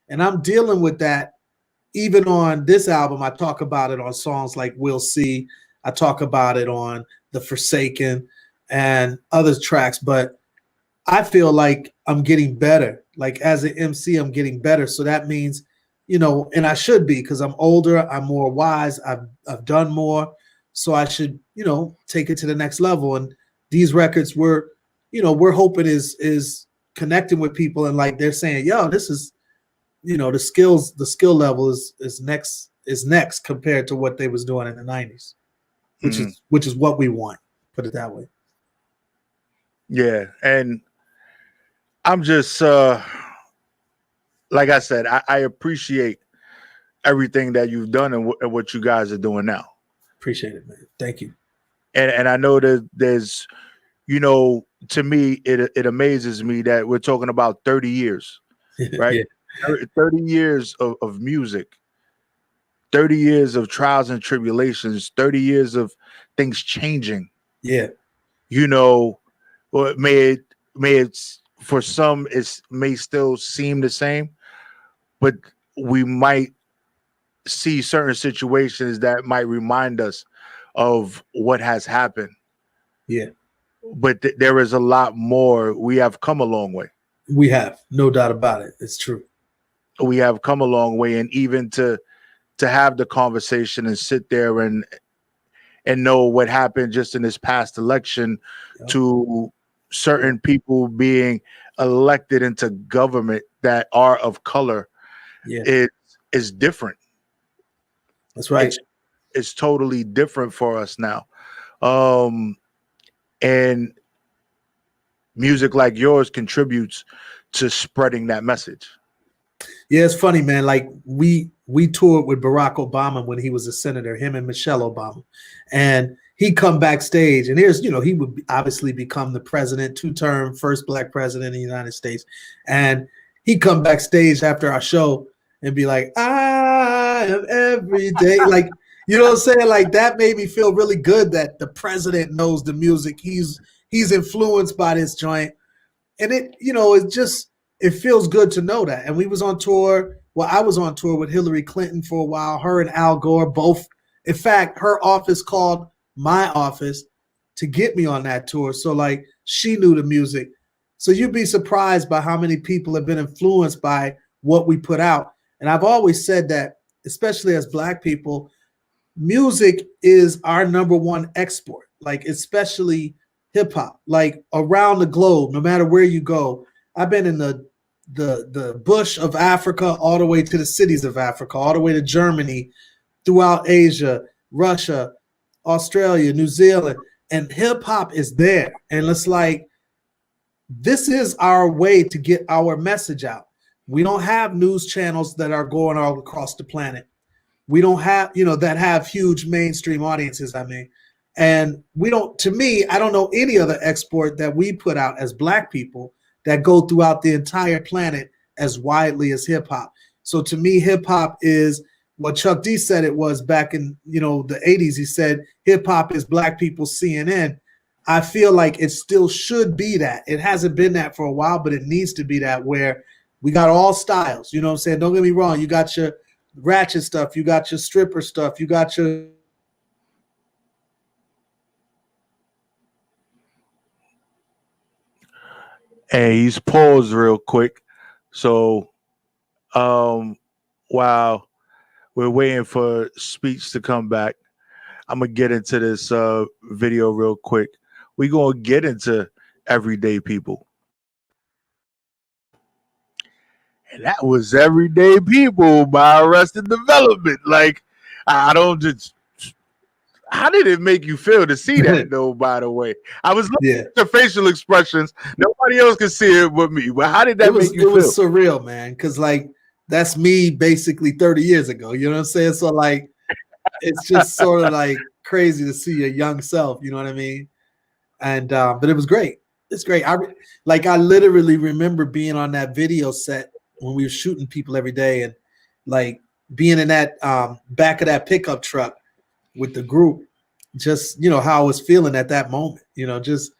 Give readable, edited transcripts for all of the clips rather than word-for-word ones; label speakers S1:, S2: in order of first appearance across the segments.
S1: And I'm dealing with that even on this album. I talk about it on songs like We'll See. I talk about it on The Forsaken and other tracks, but I feel like I'm getting better. Like as an MC, I'm getting better. So that means, and I should be because I'm older, I'm more wise, I've done more. So I should, take it to the next level. And these records we're hoping is connecting with people and like they're saying, yo, this is, the skill level is next compared to what they was doing in the 90s, which is what we want, put it that way.
S2: Yeah. And I'm just like I said, I appreciate everything that you've done and what you guys are doing now.
S1: Appreciate it, man. Thank you.
S2: And I know that there's, to me, it amazes me that we're talking about 30 years, right? Yeah. 30 years of music, 30 years of trials and tribulations, 30 years of things changing.
S1: Yeah.
S2: Well, may it for some it may still seem the same, but we might see certain situations that might remind us of what has happened.
S1: Yeah.
S2: But there is a lot more. We have come a long way.
S1: We have, no doubt about it. It's true.
S2: We have come a long way, and even to have the conversation and sit there and know what happened just in this past election, to certain people being elected into government that are of color, is different.
S1: That's right.
S2: It's totally different for us now. And music like yours contributes to spreading that message.
S1: Yeah, it's funny, man. Like we toured with Barack Obama when he was a senator, him and Michelle Obama. And he'd come backstage, and here's, he would obviously become the president, 2-term, first black president in the United States. And he'd come backstage after our show and be like, I am every day. Like, you know what I'm saying? Like that made me feel really good that the president knows the music. He's influenced by this joint. And it feels good to know that. And we was on tour. Well, I was on tour with Hillary Clinton for a while, her and Al Gore both. In fact, her office called my office to get me on that tour. So like she knew the music. So you'd be surprised by how many people have been influenced by what we put out. And I've always said that, especially as Black people, music is our #1 export, like especially hip hop, like around the globe, no matter where you go. I've been in the bush of Africa, all the way to the cities of Africa, all the way to Germany, throughout Asia, Russia, Australia, New Zealand, and hip hop is there. And it's like, this is our way to get our message out. We don't have news channels that are going all across the planet. We don't have, that have huge mainstream audiences, and we don't, to me, I don't know any other export that we put out as Black people that go throughout the entire planet as widely as hip hop. So to me, hip hop is what Chuck D said it was back in, the 80s. He said, hip hop is Black people's CNN. I feel like it still should be that. It hasn't been that for a while, but it needs to be that, where we got all styles. You know what I'm saying? Don't get me wrong. You got your ratchet stuff. You got your stripper stuff. You got your...
S2: And he's paused real quick. So while we're waiting for speech to come back, I'm going to get into this video real quick. We're going to get into Everyday People. And that was Everyday People by Arrested Development. Like, I don't just... How did it make you feel to see that, though, by the way? I was looking at the facial expressions. Nobody else could see it but me. But how did that make you feel?
S1: It was surreal, man, because, like, that's me basically 30 years ago. You know what I'm saying? So, like, it's just sort of, like, crazy to see your young self. You know what I mean? And but it was great. It's great. I literally remember being on that video set when we were shooting people every day, and, like, being in that back of that pickup truck with the group, just, how I was feeling at that moment, just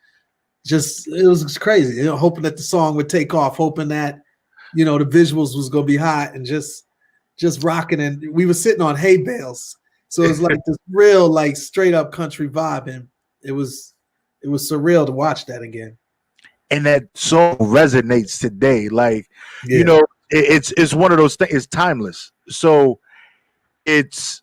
S1: it was crazy, hoping that the song would take off, hoping that, you know, the visuals was gonna be hot and just rocking. And we were sitting on hay bales, so it was like this real, like, straight up country vibe, and it was surreal to watch that again.
S2: And that song resonates today. Like,
S1: Yeah.
S2: you know, it's one of those things. It's timeless. So it's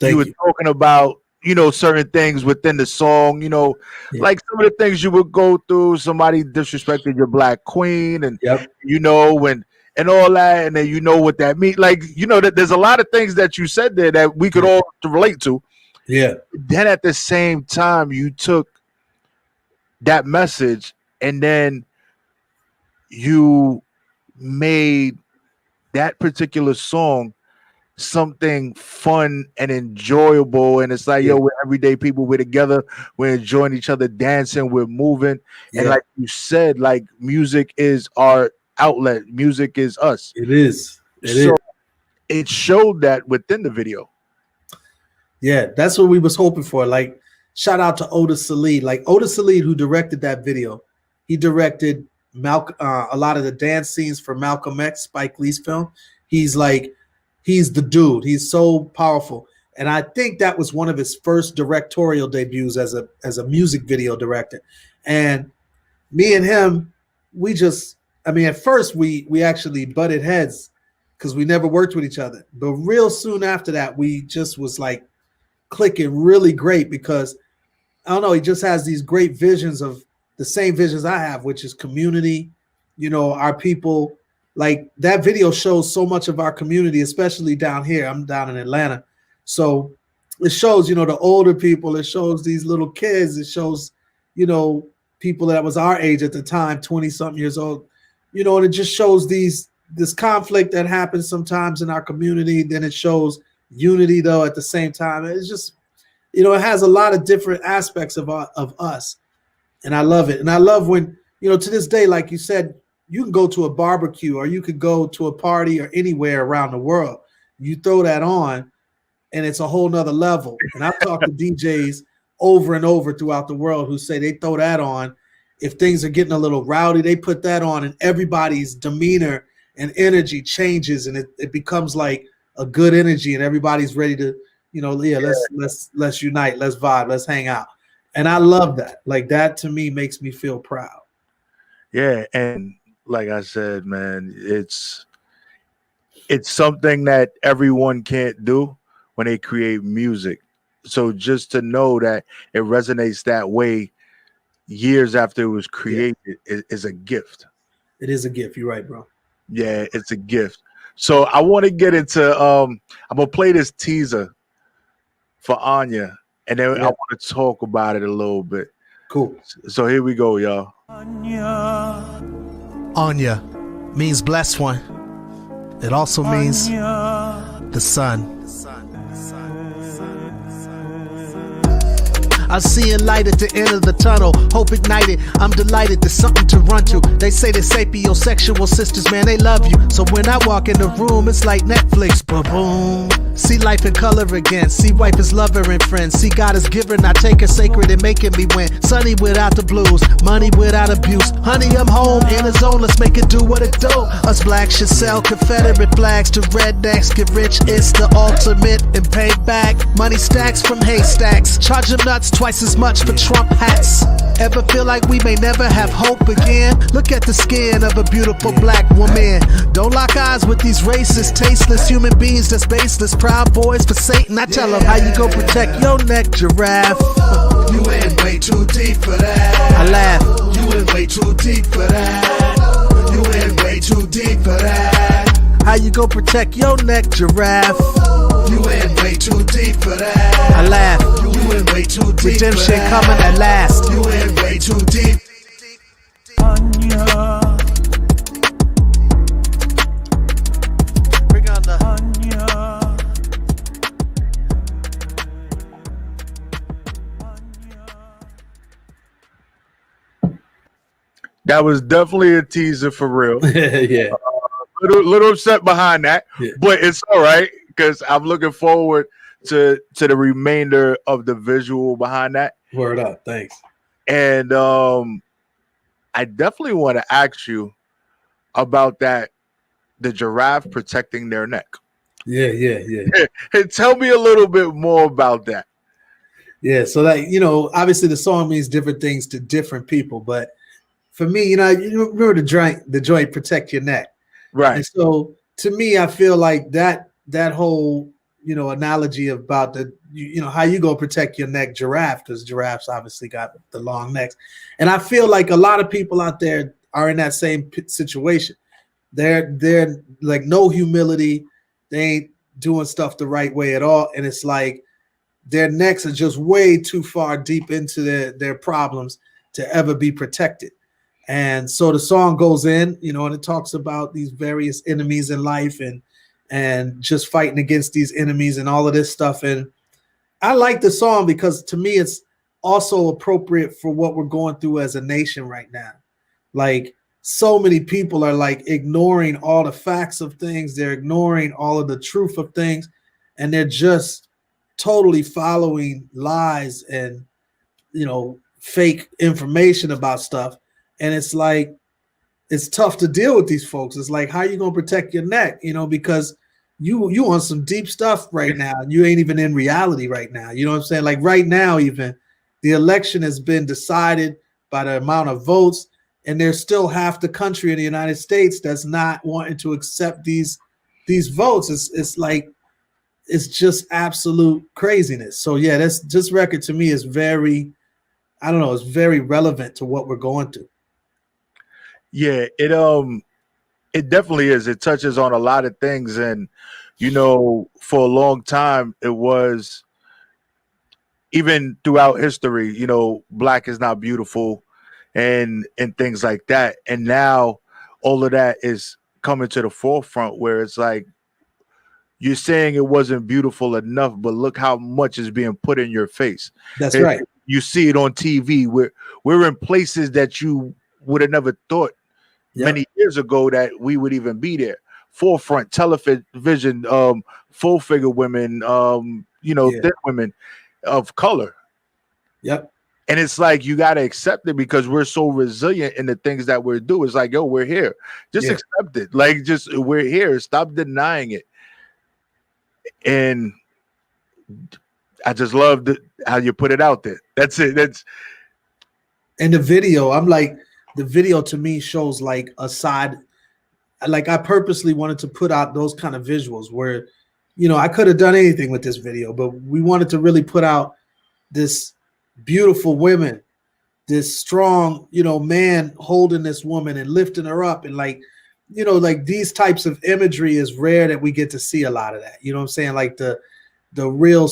S2: you were talking about, you know, certain things within the song, you know, like some of the things you would go through. Somebody disrespected your black queen, and you know, and all that, and then you know what that means. Like, you know, that there's a lot of things that you said there that we could all relate to.
S1: Yeah.
S2: Then at the same time, you took that message and then you made that particular song something fun and enjoyable. And it's like, yo, we're everyday people. We're together. We're enjoying each other, dancing. We're moving. And like you said, like, music is our outlet. Music is us.
S1: It is.
S2: It showed that within the video.
S1: Yeah, that's what we was hoping for. Like, shout out to Otis Salid. Like, Otis Salid, who directed that video, he directed a lot of the dance scenes for Malcolm X, Spike Lee's film. He's the dude. He's so powerful. And I think that was one of his first directorial debuts as a music video director. And me and him, at first we actually butted heads because we never worked with each other. But real soon after that, we just was like clicking really great because, I don't know, he just has these great visions of the same visions I have, which is community, you know, our people. Like, that video shows so much of our community, especially down here. I'm down in Atlanta. So it shows, you know, the older people. It shows these little kids. It shows, you know, people that was our age at the time, 20-something years old, you know, and it just shows this conflict that happens sometimes in our community. Then it shows unity, though, at the same time. It's just, you know, it has a lot of different aspects of us. And I love it. And I love when, you know, to this day, like you said, you can go to a barbecue or you could go to a party or anywhere around the world. You throw that on and it's a whole nother level. And I've talked to DJs over and over throughout the world who say they throw that on. If things are getting a little rowdy, they put that on and everybody's demeanor and energy changes and it becomes like a good energy and everybody's ready to, you know, let's unite, let's vibe, let's hang out. And I love that. Like, that to me makes me feel proud.
S2: Yeah, and like I said, man, it's something that everyone can't do when they create music. So just to know that it resonates that way years after it was created is a gift. It is a gift. You're right, bro. Yeah, it's a gift. So I want to get into I'm gonna play this teaser for Anya, and then I want to talk about it a little bit. Cool. So here we go, y'all.
S3: Anya means blessed one. It also means the sun. I'm seeing light at the end of the tunnel, hope ignited, I'm delighted, there's something to run to. They say they're sapiosexual sisters, man, they love you. So when I walk in the room, it's like Netflix, boom. See life in color again, see wife is lover and friend. See God is giver, I take her sacred and making me win. Sunny without the blues, money without abuse. Honey, I'm home, in the zone, let's make it do what it do. Us blacks should sell Confederate flags to rednecks, get rich, it's the ultimate and pay back. Money stacks from haystacks, charge them nuts twice as much for Trump hats. Ever feel like we may never have hope again? Look at the skin of a beautiful black woman. Don't lock eyes with these racist, tasteless human beings that's baseless. Proud boys for Satan. I tell them how you go protect your neck, giraffe.
S4: You in way too deep for that.
S3: I laugh.
S4: You in way too deep for that. You in way too deep for that.
S3: How you go protect your neck, giraffe?
S4: You in way too deep for that.
S3: I laugh.
S4: You in way too deep.
S3: Redemption coming at last.
S4: You in way too deep.
S3: Bring on the
S2: That was definitely a teaser for real.
S1: Yeah.
S2: Little upset behind that, but it's all right because I'm looking forward to the remainder of the visual behind that.
S1: Word up, thanks.
S2: And I definitely want to ask you about that the giraffe protecting their neck.
S1: Yeah.
S2: And tell me a little bit more about that.
S1: Yeah. So that, obviously the song means different things to different people, but for me, you remember the joint protect your neck.
S2: Right.
S1: And so to me, I feel like that whole, analogy about how you go protect your neck, giraffe, because giraffes obviously got the long necks. And I feel like a lot of people out there are in that same situation. They're like no humility. They ain't doing stuff the right way at all. And it's like their necks are just way too far deep into their problems to ever be protected. And so the song goes in, and it talks about these various enemies in life and just fighting against these enemies and all of this stuff. And I like the song because to me, it's also appropriate for what we're going through as a nation right now. Like so many people are like ignoring all the facts of things. They're ignoring all of the truth of things. And they're just totally following lies and, fake information about stuff. And it's like, it's tough to deal with these folks. It's like, how are you going to protect your neck? Because you on some deep stuff right now. And you ain't even in reality right now. You know what I'm saying? Like right now, even the election has been decided by the amount of votes. And there's still half the country in the United States that's not wanting to accept these votes. It's like, it's just absolute craziness. So yeah, this record to me is very, I don't know, it's very relevant to what we're going through.
S2: Yeah, it definitely is. It touches on a lot of things. And, for a long time, it was, even throughout history, black is not beautiful and things like that. And now all of that is coming to the forefront where it's like, you're saying it wasn't beautiful enough, but look how much is being put in your face.
S1: That's right.
S2: You see it on TV. We're in places that you would have never thought many years ago that we would even be there. Forefront television, full figure women, thin women of color.
S1: Yep.
S2: And it's like, you got to accept it because we're so resilient in the things that we're doing. It's like, yo, we're here. Just accept it. Like, just, we're here. Stop denying it. And I just love how you put it out there. That's it.
S1: And the video, I'm like, the video to me shows like a side. Like I purposely wanted to put out those kind of visuals where, I could have done anything with this video, but we wanted to really put out this beautiful women, this strong, man holding this woman and lifting her up. And like, like these types of imagery is rare that we get to see a lot of that. You know what I'm saying? Like the real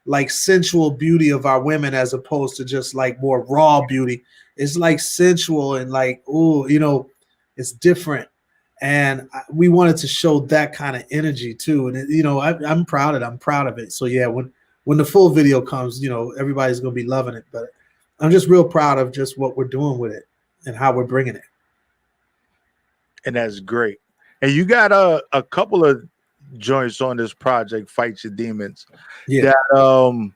S1: like sensual beauty of our women as opposed to just like more raw beauty. It's like sensual and like, oh, it's different. And we wanted to show that kind of energy too. And, I'm proud of it. I'm proud of it. So yeah, when the full video comes, everybody's going to be loving it. But I'm just real proud of just what we're doing with it and how we're bringing it.
S2: And that's great. And you got a couple of joints on this project, Fight Your Demons.
S1: Yeah.
S2: That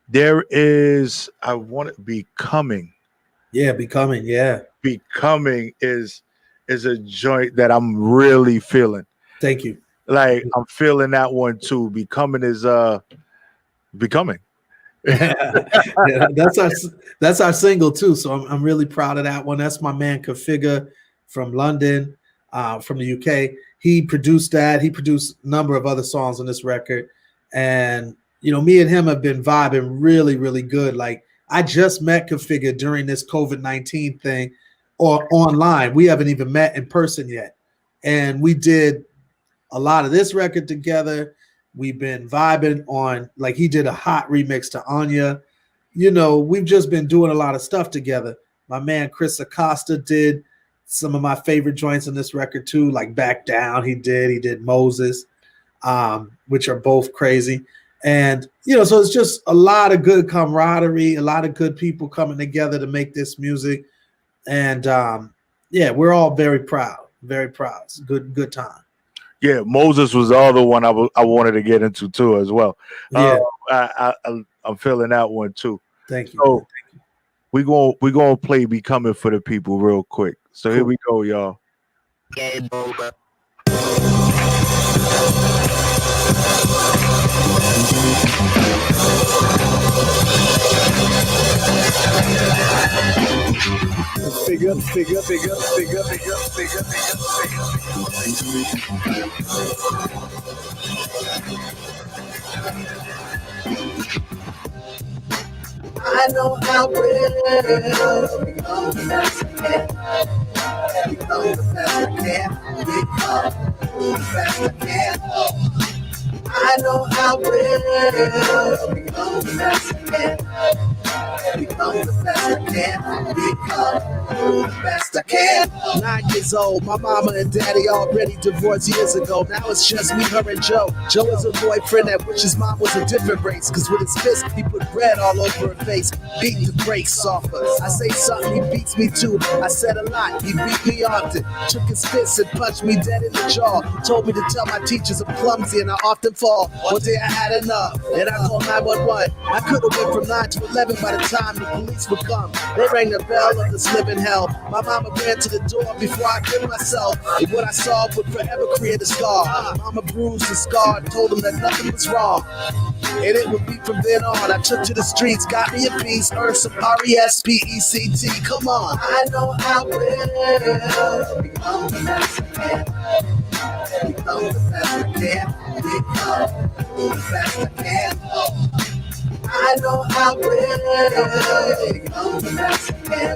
S2: there is, I want it Becoming.
S1: Yeah, Becoming. Yeah.
S2: Becoming is a joint that I'm really feeling.
S1: Thank you.
S2: Like I'm feeling that one too. Becoming is Becoming.
S1: Yeah, that's our single too. So I'm really proud of that one. That's my man Kafiga from London, from the UK. He produced that. He produced a number of other songs on this record. And me and him have been vibing really, really good. Like I just met Kafiga during this COVID-19 thing or online. We haven't even met in person yet. And we did a lot of this record together. We've been vibing on, like he did a hot remix to Anya. We've just been doing a lot of stuff together. My man Chris Acosta did some of my favorite joints on this record too, like Back Down. He did Moses, which are both crazy. And, so it's just a lot of good camaraderie, a lot of good people coming together to make this music. And we're all very proud, very proud. It's a good time.
S2: Yeah, Moses was the other one I wanted to get into too as well.
S1: Yeah,
S2: I'm feeling that one too.
S1: Thank you.
S2: So we gonna play Becoming for the people real quick. So Here we go, y'all.
S4: I know how well become the best I can. Become the best I can. Become the best I can. I know how well become the best I can. Become the best I can. Become the best I can.
S3: 9 years old, my mama and daddy already divorced years ago. Now it's just me, her, and Joe. Joe is a boyfriend that wishes mom was a different race. Cause with his fist, he put bread all over her face, beating the brakes off her. I say something, he beats me too. I said a lot, he beat me often. Took his fist and punched me dead in the jaw. Told me to tell my teachers I'm clumsy and I often fall. One day I had enough, and I called 911. I could've went from 9 to 11 by the time the police would come. They rang the bell of this living hell. My mama ran to the door before I killed myself. And what I saw would forever create a scar. Mama bruised and scarred, told him that nothing was wrong. And it would be from then on. I took to the streets, got me a piece, earned some RESPECT. Come on.
S4: I know how well become the best I can. Become the best I can. Become the best I can. I know how well become the best I can.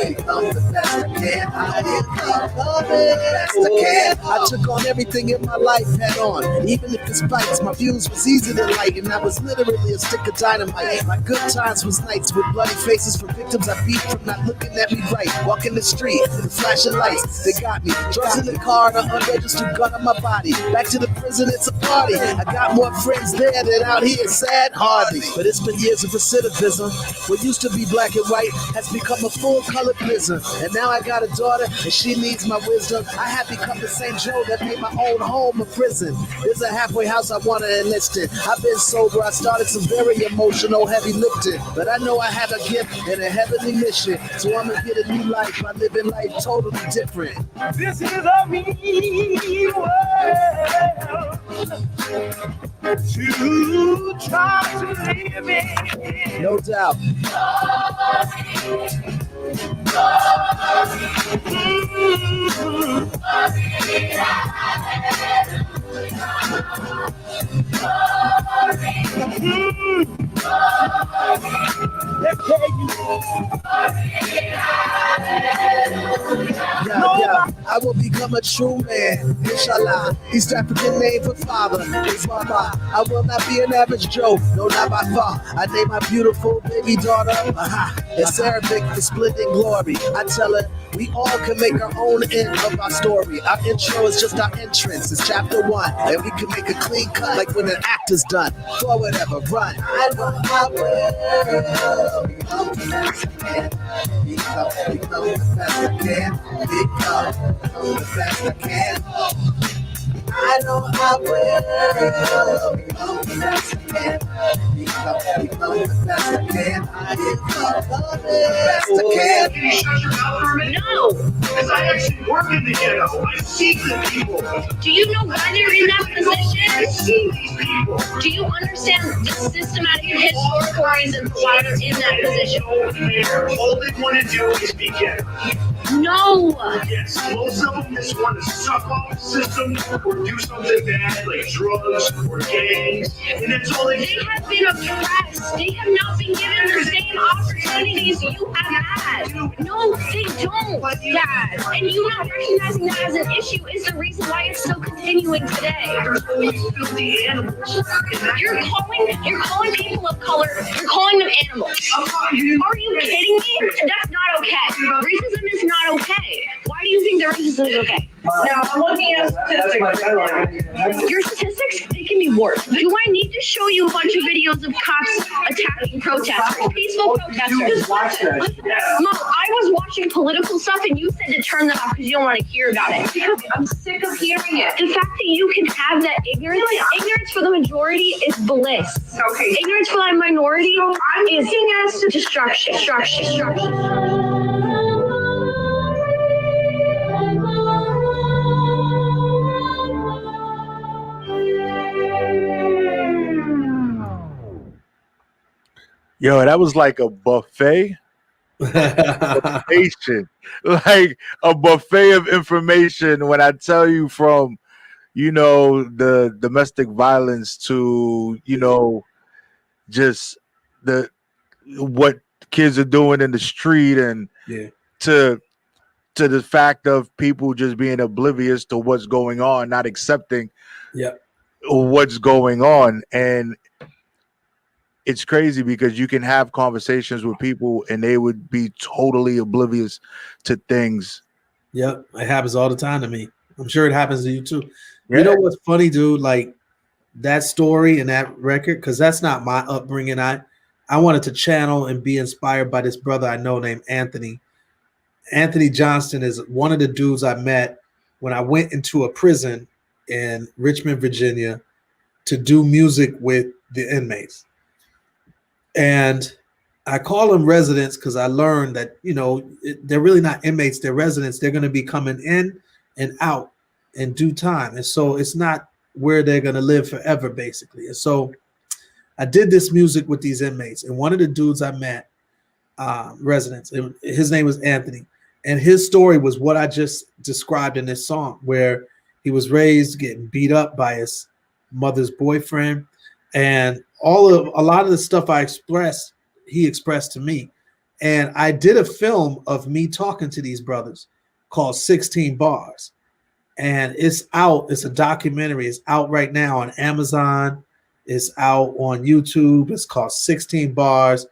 S4: Become the best I can. I become the best I can.
S3: I took on everything in my life head on. Even if it's fights, my views was easy to lighten. I was literally a stick of dynamite. My good times was nights with bloody faces for victims I beat from not looking at me right. Walking the street, the flashing lights, they got me. Drugs in the car and an unregistered gun on my body. Back to the prison, it's a party. I got more friends there than out here, sad hardly. But it's been years of recidivism. What used to be black and white has become a full-color prison. And now I got a daughter and she needs my wisdom. I have become the same Joe that made my own home a prison. There's a halfway house I want to enlist in. I've been sober, I started some very emotional heavy lifting. But I know I have a gift and a heavenly mission. So I'm gonna get a new life by living life totally different.
S5: This is a mean world to try to live in.
S3: No doubt. Yeah. I will become a true man, inshallah. East African name for father is Mama. I will not be an average Joe, no, not by far. I name my beautiful baby daughter, It's Arabic for splendid glory. I tell her, we all can make our own end of our story. Our intro is just our entrance, it's chapter 1. And we can make a clean cut like when an actor's done. For whatever, run.
S4: I know how well become the best I can. Become the best I can. Become the best I can. I know how well become the best I can. Become the best I can. I become the best I can.
S6: Can you shut your mouth for a minute?
S7: No.
S6: Because I actually work in the ghetto. I've seen the people.
S7: Do you know why they're in that
S6: I've
S7: position?
S6: seen these people.
S7: Do you understand the systematic historical reasons why they're in that position?
S6: All they want to do is be ghetto.
S7: No.
S6: Yes, most of them just want to suck off the system or do something bad like drugs or gangs, and that's all they
S7: They
S6: do.
S7: have been oppressed. They have not been given the same opportunities you have had. No, they don't, Dad. And you not recognizing that as an issue is the reason why it's still continuing today.
S6: There's all these filthy animals.
S7: You're calling people of color, you're calling them animals. Are you kidding me? That's not okay. Racism is not okay. Why do you think that racism is okay?
S8: Now, I'm looking at statistics.
S7: Your statistics, they can be worse. Do I need to show you a bunch of videos of cops attacking protesters, peaceful protesters? Mom, I was watching political stuff and you said to turn that off because you don't want to hear about it.
S8: I'm sick of hearing it.
S7: The fact that you can have that ignorance for the majority is bliss.
S8: Okay.
S7: Ignorance for the minority
S8: I'm
S7: is
S8: looking at
S7: destruction.
S2: Yo, that was like a buffet information, like a buffet of information. When I tell you, from the domestic violence to just the what kids are doing in the street, and
S1: Yeah.
S2: to the fact of people just being oblivious to what's going on, not accepting
S1: Yeah.
S2: what's going on. And it's crazy because you can have conversations with people and they would be totally oblivious to things.
S1: Yep. It happens all the time to me. I'm sure it happens to you too.
S2: Yeah.
S1: You know what's funny, dude? Like that story and that record, because that's not my upbringing. I wanted to channel and be inspired by this brother I know named Anthony. Anthony Johnston is one of the dudes I met when I went into a prison in Richmond, Virginia, to do music with the inmates. And I call them residents because I learned that, they're really not inmates, they're residents. They're going to be coming in and out in due time. And so it's not where they're going to live forever, basically. And so I did this music with these inmates. And one of the dudes I met, residents, his name was Anthony. And his story was what I just described in this song, where he was raised getting beat up by his mother's boyfriend. And a lot of the stuff he expressed to me. And I did a film of me talking to these brothers called 16 Bars. And it's out. It's a documentary. It's out right now on Amazon. It's out on YouTube. It's called 16 Bars.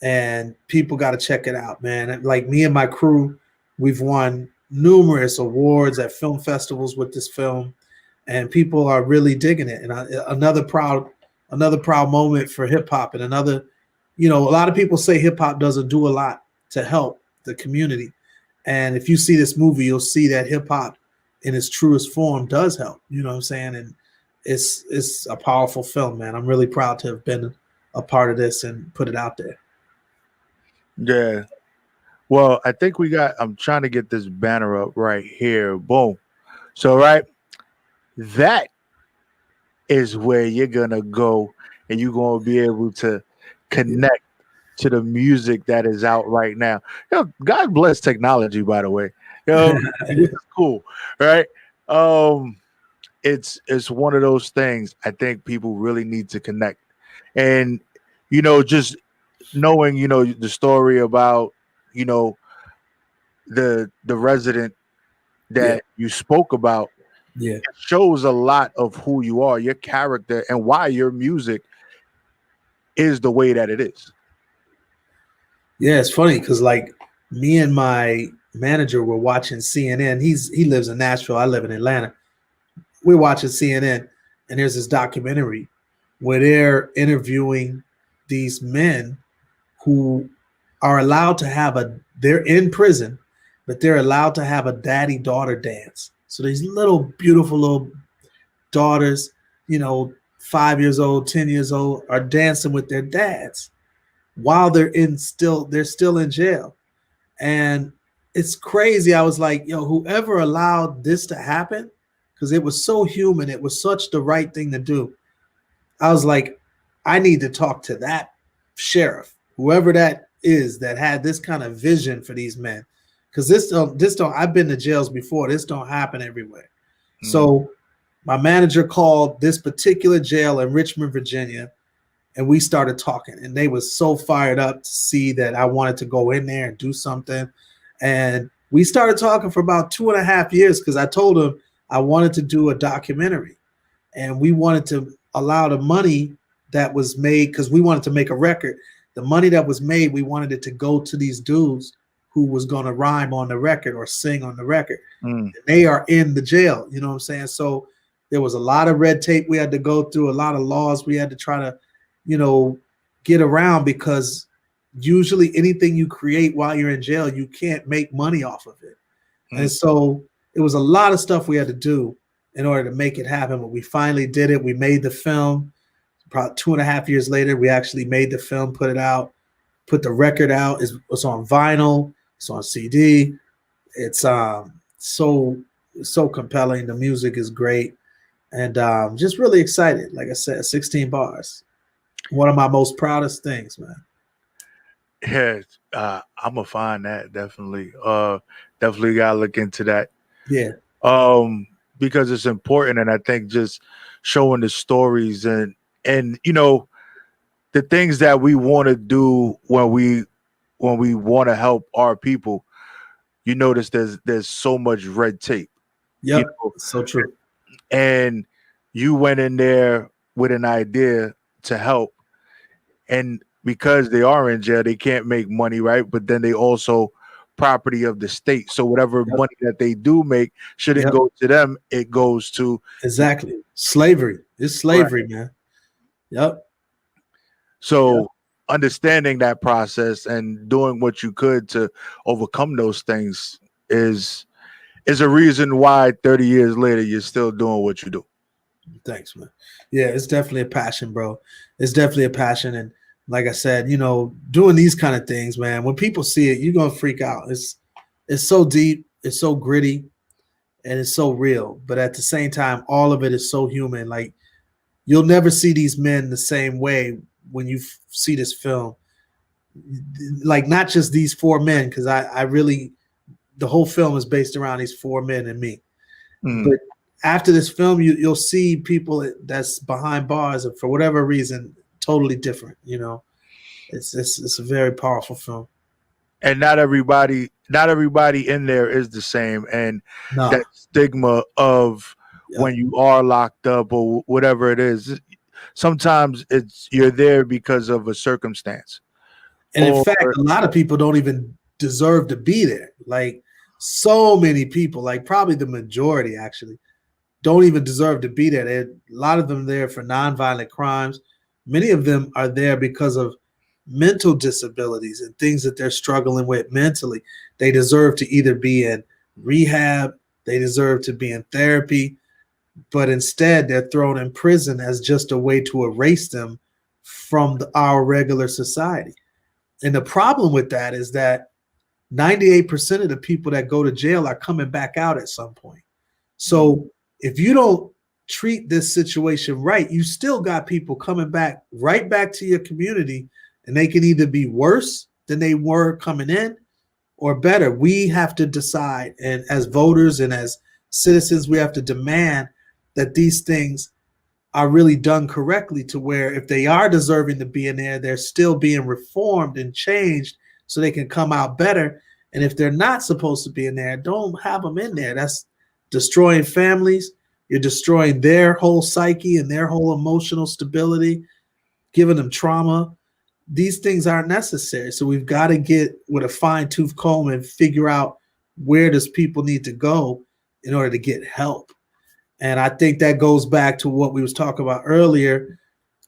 S1: And people got to check it out, man. Like me and my crew, we've won numerous awards at film festivals with this film, and people are really digging it. And another proud moment for hip hop. And another, a lot of people say hip hop doesn't do a lot to help the community. And if you see this movie, you'll see that hip hop in its truest form does help. You know what I'm saying? And it's a powerful film, man. I'm really proud to have been a part of this and put it out there.
S2: Yeah. Well, I think I'm trying to get this banner up right here. Boom. So, right, that is where you're going to go and you're going to be able to connect to the music that is out right now. God bless technology, by the way. It's cool, right? It's one of those things I think people really need to connect. And, just knowing, the story about, the resident that you spoke about, it shows a lot of who you are, your character, and why your music is the way that it is.
S1: Yeah, it's funny because like me and my manager were watching CNN. He lives in Nashville. I live in Atlanta. We're watching CNN, and there's this documentary where they're interviewing these men who are allowed to they're in prison, but they're allowed to have a daddy-daughter dance. So these little beautiful little daughters, 5 years old, 10 years old, are dancing with their dads while they're still in jail. And it's crazy. I was like, whoever allowed this to happen, because it was so human, it was such the right thing to do. I was like, I need to talk to that sheriff, whoever that is, that had this kind of vision for these men. Because this don't, I've been to jails before. This don't happen everywhere. Mm-hmm. So my manager called this particular jail in Richmond, Virginia, and we started talking. And they was so fired up to see that I wanted to go in there and do something. And we started talking for about 2.5 years because I told him I wanted to do a documentary. And we wanted to allow the money that was made, because we wanted to make a record. The money that was made, we wanted it to go to these dudes who was going to rhyme on the record or sing on the record. They are in the jail, you know what I'm saying? So there was a lot of red tape we had to go through, a lot of laws we had to try to, get around, because usually anything you create while you're in jail, you can't make money off of it. And so it was a lot of stuff we had to do in order to make it happen, but we finally did it. We made the film. About 2.5 years later, we actually made the film, put it out, put the record out. It's on vinyl. It's on CD. It's so compelling. The music is great. And just really excited. Like I said, 16 Bars. One of my most proudest things, man.
S2: Yeah, I'm gonna find that definitely. Definitely gotta look into that.
S1: Yeah.
S2: Because it's important, and I think just showing the stories and you know the things that we want to do when we want to help our people. You notice there's so much red tape.
S1: Yep.
S2: You know,
S1: So true.
S2: and you went in there with an idea to help, and because they are in jail, they can't make money, right? But then they also property of the state. So whatever
S1: Yep.
S2: money that they do make shouldn't
S1: Yep.
S2: go to them. It goes to
S1: Exactly. Slavery. It's slavery, man. Yep.
S2: so understanding that process and doing what you could to overcome those things is a reason why 30 years later you're still doing what you do.
S1: Thanks, man. Yeah, it's definitely a passion, bro. It's definitely a passion. And like I said, you know, doing these kind of things, man, when people see it, you're gonna freak out. It's so deep, it's so gritty, and it's so real. But at the same time, all of it is so human. Like you'll never see these men the same way when you see this film. Like not just these four men, because I really the whole film is based around these four men and me. But after this film, you'll see people that's behind bars and for whatever reason, totally different. You know, it's a very powerful film.
S2: And not everybody in there is the same. And
S1: No,
S2: that stigma of
S1: Yeah.
S2: when you are locked up or whatever it is, sometimes it's you're there because of a circumstance.
S1: and in
S2: or-
S1: fact, a lot of people don't even deserve to be there. Like so many people, like probably the majority actually, don't even deserve to be there. A lot of them there for nonviolent crimes. Many of them are there because of mental disabilities and things that they're struggling with mentally. They deserve to either be in rehab, they deserve to be in therapy, but instead they're thrown in prison as just a way to erase them from our regular society. And the problem with that is that 98% of the people that go to jail are coming back out at some point. So if you don't treat this situation right, you still got people coming back right back to your community, and they can either be worse than they were coming in or better. We have to decide, and as voters and as citizens, we have to demand that these things are really done correctly, to where if they are deserving to be in there, they're still being reformed and changed so they can come out better. And if they're not supposed to be in there, don't have them in there. That's destroying families. You're destroying their whole psyche and their whole emotional stability, giving them trauma. These things aren't necessary. So we've got to get with a fine-tooth comb and figure out where does people need to go in order to get help. And I think that goes back to what we was talking about earlier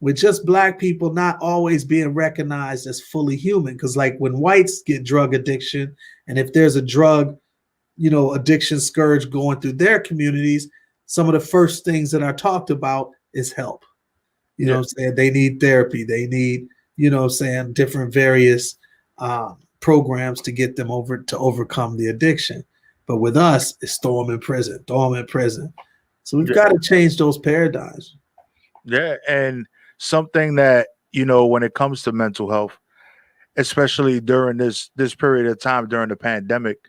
S1: with just black people not always being recognized as fully human. Because like when whites get drug addiction, and if there's a drug, you know, addiction scourge going through their communities, some of the first things that are talked about is help. You know what I'm saying? They need therapy. They need, you know what I'm saying, different various programs to get them to overcome the addiction. But with us, it's throw them in prison, throw them in prison. So we've got to change those paradigms.
S2: Yeah, and something that, you know, when it comes to mental health, especially during this period of time during the pandemic,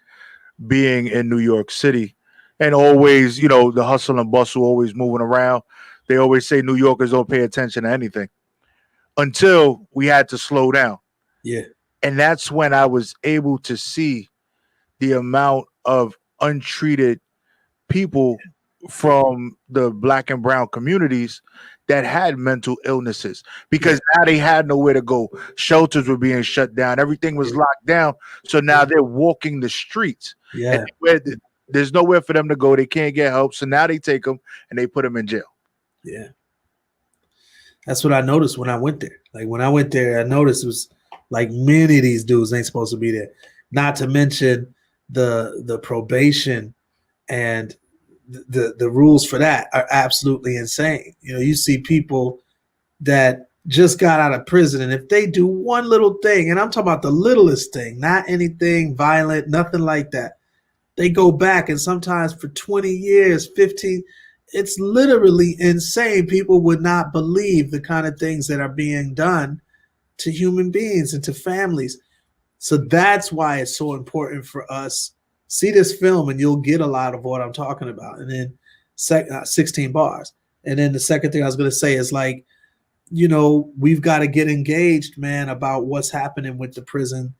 S2: being in New York City and always, you know, the hustle and bustle, always moving around. They always say New Yorkers don't pay attention to anything until we had to slow down.
S1: Yeah.
S2: And that's when I was able to see the amount of untreated people from the black and brown communities that had mental illnesses, because now they had nowhere to go. Shelters were being shut down. Everything was locked down. So now they're walking the streets.
S1: Yeah.
S2: And there's nowhere for them to go. They can't get help. So now they take them and they put them in jail.
S1: Yeah. That's what I noticed when I went there. Like when I went there, I noticed it was like many of these dudes ain't supposed to be there. Not to mention the probation and the rules for that are absolutely insane. You know, you see people that just got out of prison, and if they do one little thing, and I'm talking about the littlest thing, not anything violent, nothing like that, they go back, and sometimes for 20 years, 15, it's literally insane. People would not believe the kind of things that are being done to human beings and to families. So that's why it's so important for us. See this film and you'll get a lot of what I'm talking about. And then 16 bars. And then the second thing I was going to say is like, you know, we've got to get engaged, man, about what's happening with the prison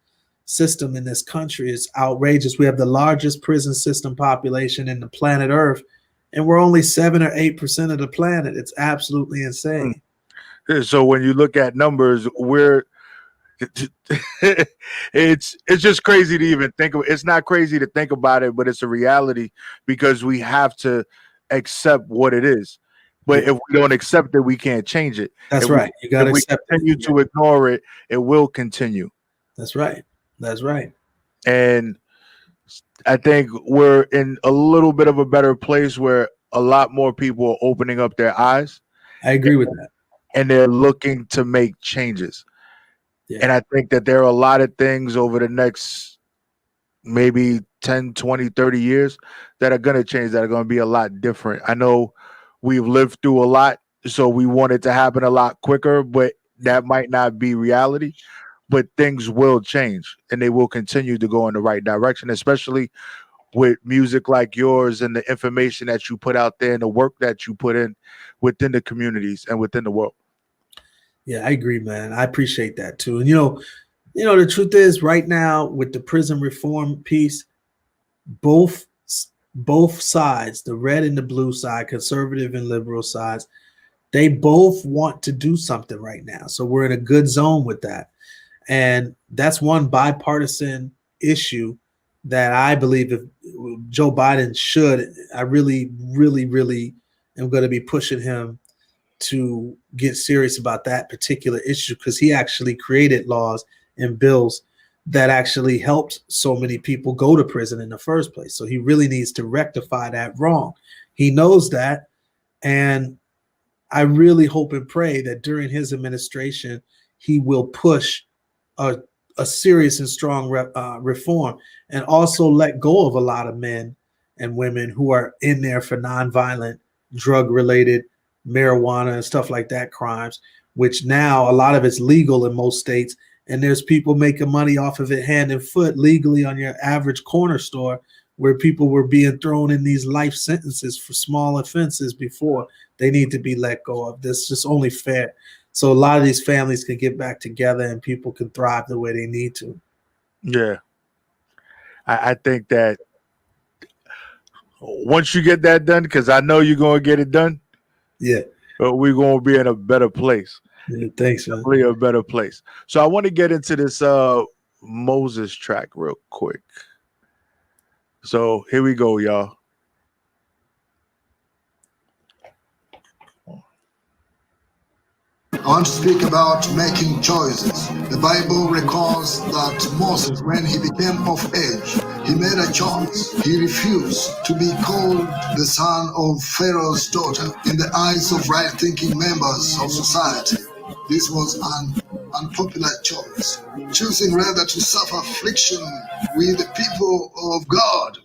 S1: system in this country. It's outrageous. We have the largest prison system population in the planet Earth, and we're only 7 or 8% of the planet. It's absolutely insane.
S2: So when you look at numbers, it's just crazy to even think of. It's not crazy to think about it, but it's a reality because we have to accept what it is. But if we don't accept it, we can't change it.
S1: That's right. You got to accept it.
S2: If we continue to ignore it, it will continue.
S1: That's right. That's right.
S2: And I think we're in a little bit of a better place where a lot more people are opening up their eyes.
S1: I agree with that.
S2: And they're looking to make changes. Yeah. And I think that there are a lot of things over the next maybe 10, 20, 30 years that are going to change, that are going to be a lot different. I know we've lived through a lot, so we want it to happen a lot quicker, but that might not be reality. But things will change, and they will continue to go in the right direction, especially with music like yours and the information that you put out there and the work that you put in within the communities and within the world.
S1: Yeah, I agree, man. I appreciate that too. And you know, the truth is, right now with the prison reform piece, both sides, the red and the blue side, conservative and liberal sides, they both want to do something right now. So we're in a good zone with that. And that's one bipartisan issue that I believe if Joe Biden should, I really, really, really am going to be pushing him to get serious about that particular issue, because he actually created laws and bills that actually helped so many people go to prison in the first place. So he really needs to rectify that wrong. He knows that. And I really hope and pray that during his administration, he will push a serious and strong reform, and also let go of a lot of men and women who are in there for nonviolent, drug-related, marijuana and stuff like that crimes, which now a lot of it's legal in most states, and there's people making money off of it hand and foot legally on your average corner store, where people were being thrown in these life sentences for small offenses before. They need to be let go of. This is just only fair. So a lot of these families can get back together and people can thrive the way they need to.
S2: Yeah. I think that once you get that done, because I know you're going to get it done.
S1: Yeah.
S2: We're going to be in a better place.
S1: Yeah, thanks, man.
S2: Definitely a better place. So I want to get into this Moses track real quick. So here we go, y'all.
S9: I want to speak about making choices. The Bible records that Moses, when he became of age, he made a choice. He refused to be called the son of Pharaoh's daughter in the eyes of right-thinking members of society. This was an unpopular choice, choosing rather to suffer affliction with the people of God.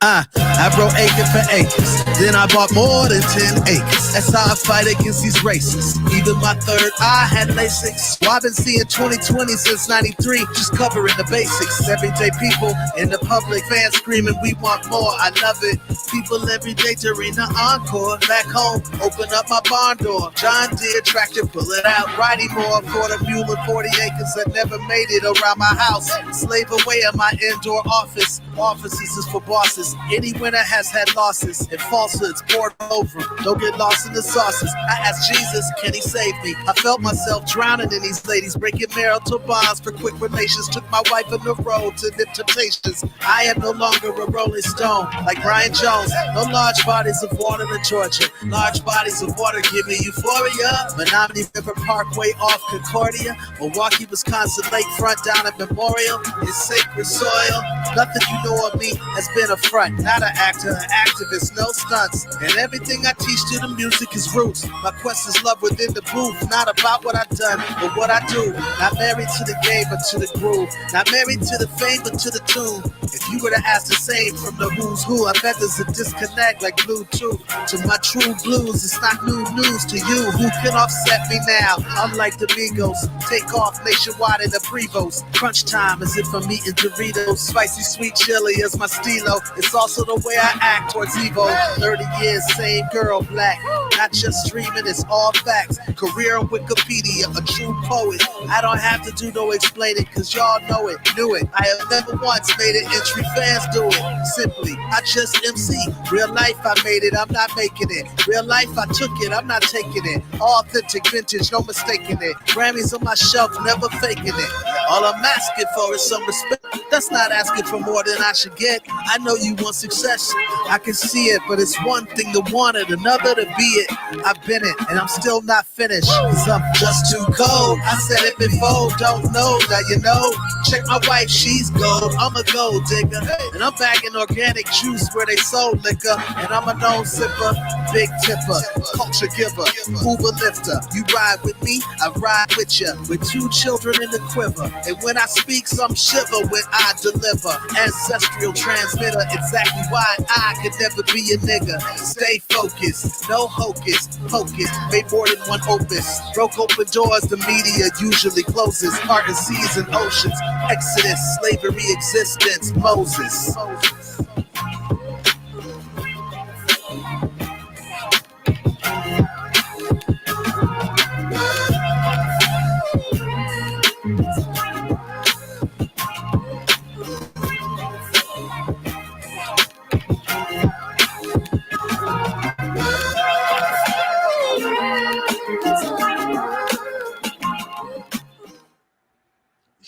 S3: I broke acre for acres, then I bought more than 10 acres. That's how I fight against these racists. Even my third eye had LASIK. So I've been seeing 2020 since 93, just covering the basics. Everyday people in the public, fans screaming, we want more, I love it. People every day during the encore. Back home, open up my barn door. John Deere tractor, pull it out. Riding more, quarter mule and 40 acres that never made it around my house. Slave away in my indoor office. Offices is for bosses. Any winner has had losses and falsehoods poured over. Don't get lost in the sauces. I asked Jesus, can he save me? I felt myself drowning in these ladies, breaking marital bonds for quick relations. Took my wife on the road to the temptations. I am no longer a Rolling Stone like Brian Jones. No large bodies of water in Georgia. Large bodies of water give me euphoria. Menominee River Parkway off Concordia. Milwaukee, Wisconsin lakefront down at Memorial. It's sacred soil. Nothing you know ignore me has been a front. Not an actor, an activist, no stunts. And everything I teach to the music is roots. My quest is love within the booth, not about what I've done, but what I do. Not married to the game, but to the groove. Not married to the fame, but to the tune. If you were to ask the same from the who's who, I bet there's a disconnect like Bluetooth. To my true blues, it's not new news to you. Who can offset me now? Unlike the Migos, take off nationwide in the Prevos. Crunch time as if I'm eating Doritos. Spicy sweet chili is my stilo. It's also the way I act towards Evo. 30 years, same girl, black. Not just streaming, it's all facts. Career on Wikipedia, a true poet. I don't have to do no explaining, cause y'all know it, knew it. I have never once made an entry, fans do it. Simply, I just MC. Real life, I made it, I'm not making it. Real life, I took it, I'm not taking it. Authentic vintage, no mistaking it. Grammys on my shelf, never faking it. All I'm asking for is some respect. That's not asking for more than I should get. I know you want success, I can see it, but it's one thing to want it, another to be it. I've been it, and I'm still not finished, cause I'm just too cold. I said it before, don't know, now you know. Check my wife, she's gold, I'm a gold digger. And I'm bagging organic juice where they sold liquor. And I'm a known sipper, big tipper, culture giver, Uber lifter. You ride with me, I ride with ya. With 2 children in the quiver. And when I speak, some shiver when I deliver. Ancestral transmitter, exactly why I could never be a nigga. Stay focused, no hocus pocus. Made more than one opus. Broke open doors the media usually closes. Art and seas and oceans. Exodus, slavery, existence, Moses.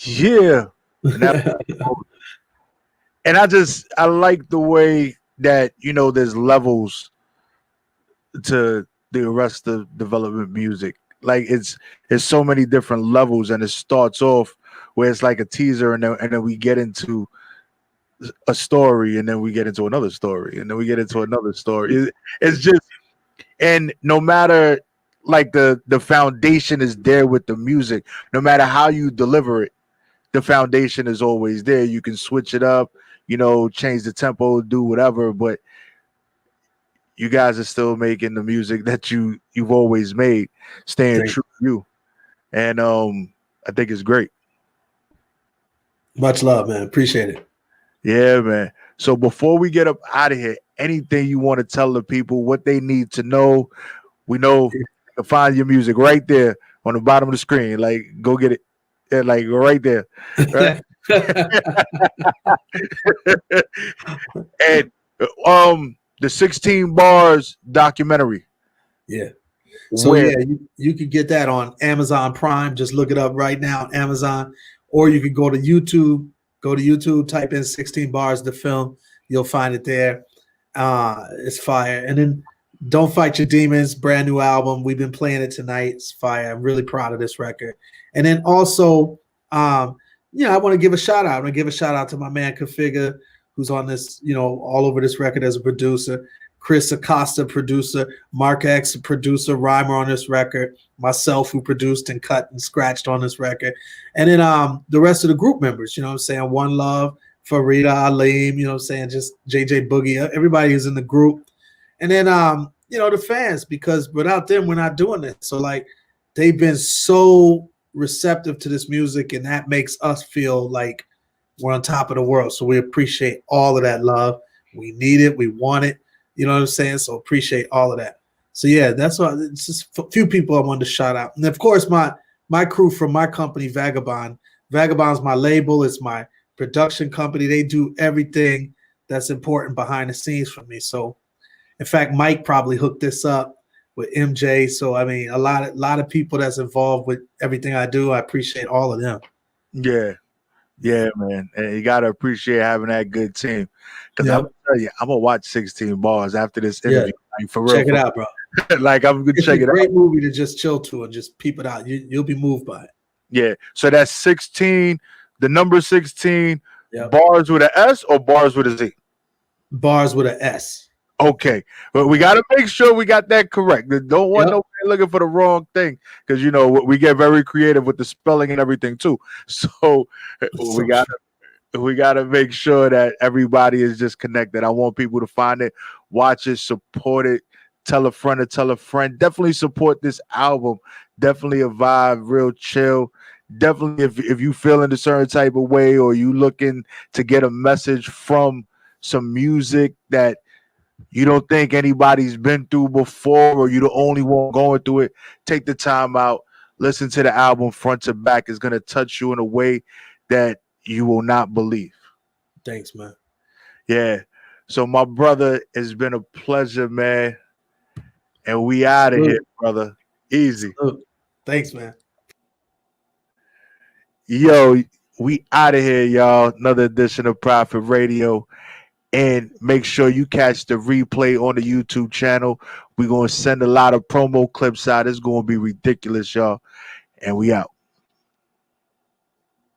S2: Yeah. And I like the way that, you know, there's levels to the Arrested Development music. Like it's so many different levels, and it starts off where it's like a teaser, and then we get into a story, and then we get into another story, and then we get into another story. It's just, and no matter, like the foundation is there with the music, no matter how you deliver it, the foundation is always there. You can switch it up, you know, change the tempo, do whatever, but you guys are still making the music that you've always made, staying
S1: Great.
S2: true to you. And I think it's great.
S1: Much love, man. Appreciate it.
S2: Yeah, man. So before we get up out of here, anything you want to tell the people, what they need to know? We know you can find your music right there on the bottom of the screen. Like, go get it. Yeah, like right there. Right? And the 16 Bars documentary.
S1: Yeah. So
S2: Where?
S1: yeah, you could get that on Amazon Prime. Just look it up right now on Amazon. Or you could go to YouTube. Go to YouTube, type in 16 Bars the film. You'll find it there. It's fire. And then Don't Fight Your Demons, brand new album. We've been playing it tonight. It's fire. I'm really proud of this record. And then also, I want to give a shout out. I'm going to give a shout out to my man Configure, who's on this, all over this record as a producer. Chris Acosta, producer. Mark X, producer, rhymer on this record. Myself, who produced and cut and scratched on this record. And then the rest of the group members, One Love, Farida, Aleem, just JJ Boogie, everybody who's in the group. And then, the fans, because without them, we're not doing this. So, they've been so receptive to this music, and that makes us feel like we're on top of the world. So we appreciate all of that love. We need it. We want it. You know what I'm saying? So appreciate all of that. So yeah, that's why it's just a few people I wanted to shout out. And of course, my crew from my company, Vagabond. Vagabond's my label. It's my production company. They do everything that's important behind the scenes for me. So in fact, Mike probably hooked this up with MJ. So I mean, a lot of people that's involved with everything I do. I appreciate all of them.
S2: Yeah, man. And you gotta appreciate having that good team. Because I'm gonna tell you, I'm gonna watch 16 Bars after this interview.
S1: Yeah.
S2: Like, for real.
S1: Check it out, bro.
S2: Like I'm gonna check it out.
S1: It's a great movie to just chill to and just peep it out. You'll be moved by it.
S2: Yeah. So that's 16, the number 16,
S1: Yep.
S2: Bars with an S or bars with a Z?
S1: Bars with an S.
S2: Okay, but we got to make sure we got that correct. Don't want nobody looking for the wrong thing, because we get very creative with the spelling and everything too. So we got to make sure that everybody is just connected. I want people to find it, watch it, support it, tell a friend to tell a friend. Definitely support this album. Definitely a vibe, real chill. Definitely, if you feel in a certain type of way, or you looking to get a message from some music that you don't think anybody's been through before, or you're the only one going through it, take the time out, listen to the album front to back. It's going to touch you in a way that you will not believe.
S1: Thanks, man.
S2: Yeah. So my brother, it's been a pleasure, man. And we out of here, brother. Easy.
S1: Thanks, man.
S2: Yo, we out of here, y'all. Another edition of Prophet Radio. And make sure you catch the replay on the YouTube channel. We're going to send a lot of promo clips out. It's going to be ridiculous, y'all. And we out.